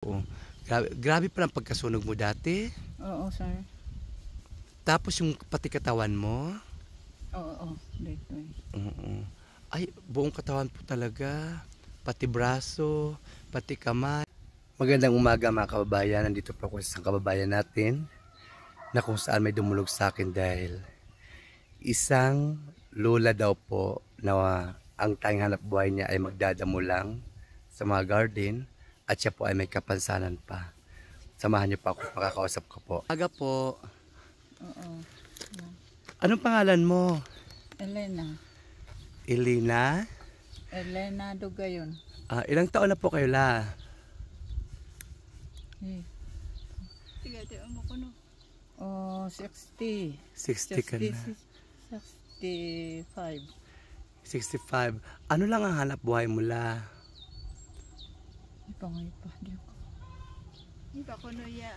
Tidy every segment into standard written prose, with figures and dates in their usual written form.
Oo. Grabe palang pagkasunog mo dati. Oo, sir. Tapos yung pati katawan mo. Oo, dito eh. Oo. Ay, buong katawan po talaga. Pati braso, pati kamay. Magandang umaga mga kababayan. Nandito po ako sa isang kababayan natin na kung saan may dumulog sa akin dahil isang lola daw po na ang tanging hanap buhay niya ay magdadamo lang sa mga garden at siya po ay may kapansanan pa. Samahan niyo pa ako, makakausap ko po. Aga po. Oo. Anong pangalan mo? Elena. Elena? Elena Dugayon. Ilang taon na po kayo la? Eh. Tiga, mo ko no. Oh, 60. 60 ka na. 65. 65. Ano lang ang hanap buhay mo la? Ipangay pa. Hindi pa ko no ya.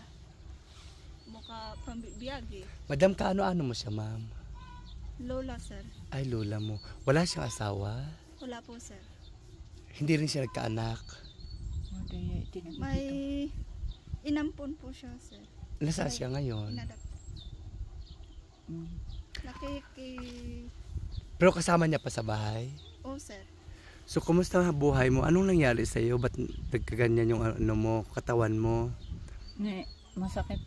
Mukha pambibiyagi. Madam, kaano-ano mo siya, ma'am? Lola, sir. Ay, lola mo. Wala siyang asawa? Wala po, sir. Hindi rin siya nagkaanak? May inampon po siya, sir. Nasaan siya ngayon? Inadap. Nakiki... Pero kasama niya pa sa bahay? Oh, sir. So, kumusta ang buhay mo? Anong nangyari sa iyo? Ba't nagkaganyan yung ano mo, katawan mo? Ne, masakit.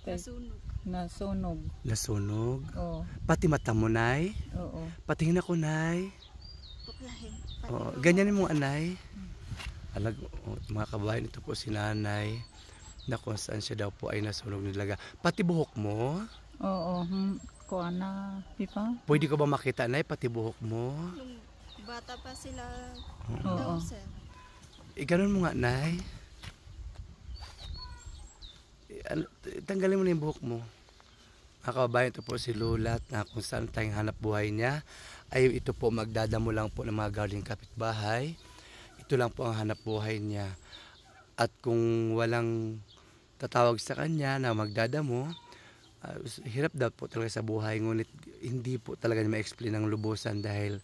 Nasunog. Nasunog. Nasunog? Oo. Pati mata mo, nay? Oo. Patingin ako, nay. Tuklahin. Oo, ganyan mo, anay. Alag, mga kabayan, ito po si nanay na kung saan siya daw po ay nasunog nilaga. Pati buhok mo? Oo. Kuha na, pipa? Pwede ko ba makita, nay, pati buhok mo? Nung bata pa sila Oo. daw, sir. Ganun mo nga, nay. Tanggalin mo na yung buhok mo. Mga kababayan, ito po si Lola na kung saan tayong hanap buhay niya ay ito po magdadamo lang po ng mga garden kapitbahay. Ito lang po ang hanap buhay niya. At kung walang tatawag sa kanya na magdadamo, hirap daw po talaga sa buhay. Ngunit hindi po talaga niya ma-explain ng lubusan dahil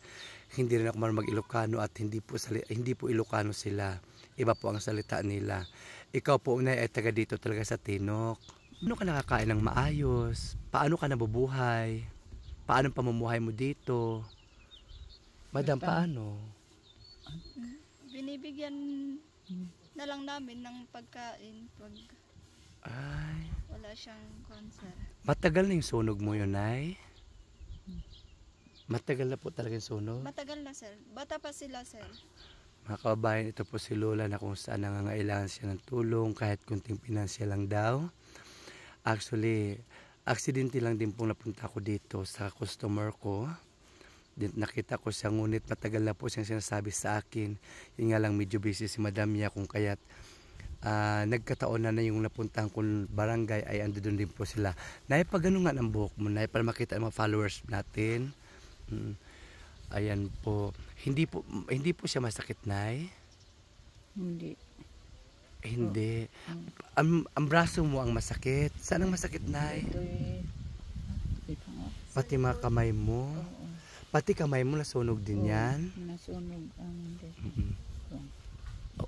hindi rin ako marunong mag-Ilocano at hindi po Ilocano sila. Iba po ang salita nila. Ikaw po unay ay taga dito talaga sa Tinok. Paano ka nakakain ng maayos? Paano ka nabubuhay? Paano pamumuhay mo dito? Madam, paano? Binibigyan na lang namin ng pagkain pag Ay, wala siyang cancer. matagal na yung sunog mo yun, ay? Matagal na po talaga yung sunog? Matagal na, sir. Bata pa sila, sir. Mga kababayan, ito po si Lola na kung saan nangangailangan siya ng tulong kahit kunting pinansyal lang daw. Actually, aksidente lang din pong napunta ko dito sa customer ko. Nakita ko siya ngunit matagal na po siyang sinasabi sa akin. Yun nga lang medyo busy si Madam niya kung kaya't nagkataon na yung napuntahan kong barangay ay ando doon din po sila. Nay, pag ano nga ng buhok mo, Nay, para makita ang mga followers natin. Ayan po. Hindi po siya masakit, Nay? Hindi. Hindi. Ang braso mo ang masakit. Saan ang masakit, Nay? Ito eh. Pipa nga. Pati mga kamay mo. Oo. Pati kamay mo nasunog din yan. Nasunog ang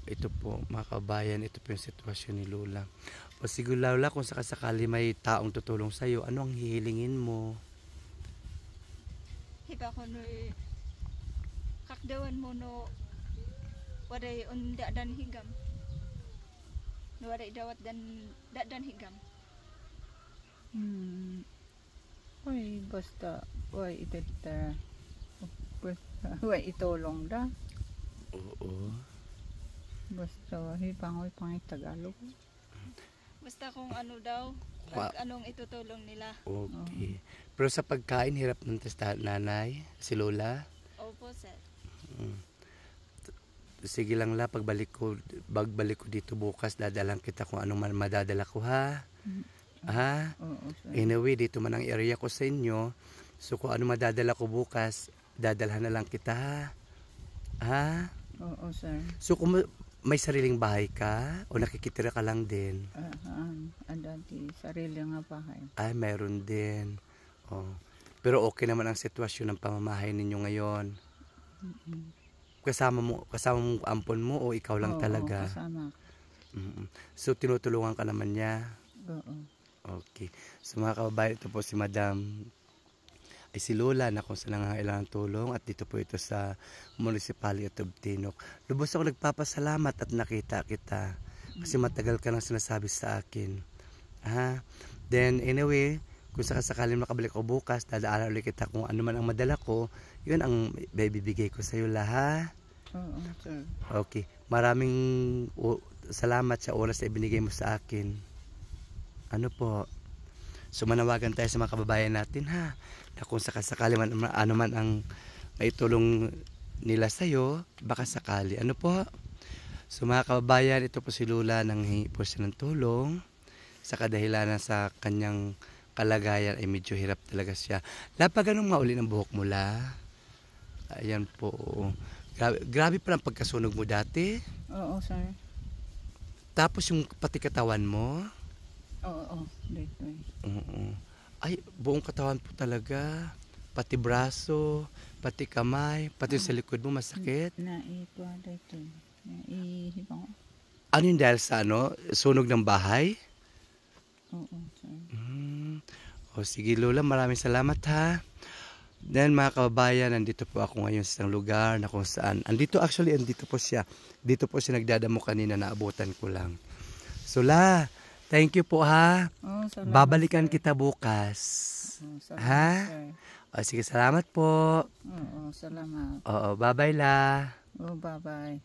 Ito po, mga kabayan, ito po yung sitwasyon ni Lola. O siguro, Lola, kung sakasakali may taong tutulong sa'yo, ano ang hihilingin mo? Hiba ko no kakdawan mo no waday unda dan higam. No waday dawat dan higam. Uy, basta. Uy, itata. Uy, itulong da. Oo. Basta, hipangoy pang Tagalog. Basta kung ano daw, pag anong itutulong nila. Okay. Pero sa pagkain, hirap ng nanay, si Lola. Opo, sir. Sige lang la, pagbalik ko dito bukas, dadalang kita kung anong man madadala ko, ha? Ha? Oo, sir. Anyway, dito man ang area ko sa inyo. So kung ano madadala ko bukas, dadalhan na lang kita, ha? Ha? Oo, sir. So kung may sariling bahay ka o nakikitira ka lang din? Dati, sarili nga bahay. Ay, mayroon din. Oh. Pero okay naman ang sitwasyon ng pamamahay ninyo ngayon. Kasama mo ampon mo o ikaw lang Oo, talaga? kasama. So, tinutulungan ka naman niya. Oo. Okay. So, mga kababayan, ito po si Madam ay si Lola na kung saan nangangailangan tulong at dito po ito sa Municipality of Tinok. Lubos ako nagpapasalamat at nakita kita kasi matagal ka nang sinasabi sa akin. Then anyway, kung sakaling makabalik ko bukas, dadaanan ulit kita kung ano man ang madala ko, yun ang bibigay ko sa iyo lahat. Oo, sir. Okay. Maraming salamat sa oras na ibinigay mo sa akin. Ano po? So manawagan tayo sa mga kababayan natin na kung sakali man ano man ang maitulong nila sa iyo, baka sakali. Ano po? So mga kababayan, ito po si Lula nang hingi po siya ng tulong sa kadahilanan sa kanyang kalagayan ay medyo hirap talaga siya. Lapag anong mauli ng buhok mula? Ayan po. Grabe pa ang pagkasunog mo dati. Oo, sir. Tapos yung pati katawan mo. Oo, dito eh. Oo. Ay, buong katawan po talaga. Pati braso, pati kamay, pati sa likod mo masakit. Naipo dito eh. Naihibang ko. Ano yun dahil sa sunog ng bahay? Oo, sir. O sige Lola, maraming salamat ha. Then mga kababayan, nandito po ako ngayon sa isang lugar na kung saan. Andito po siya. Dito po siya nagdadamo kanina, naabutan ko lang. So La, thank you po ha. Oo, salamat, Babalikan sir. kita bukas. Oo, salamat, Ha? sir. O sige, salamat po. Oo, salamat. Oo, bye-bye La. Oh, bye-bye.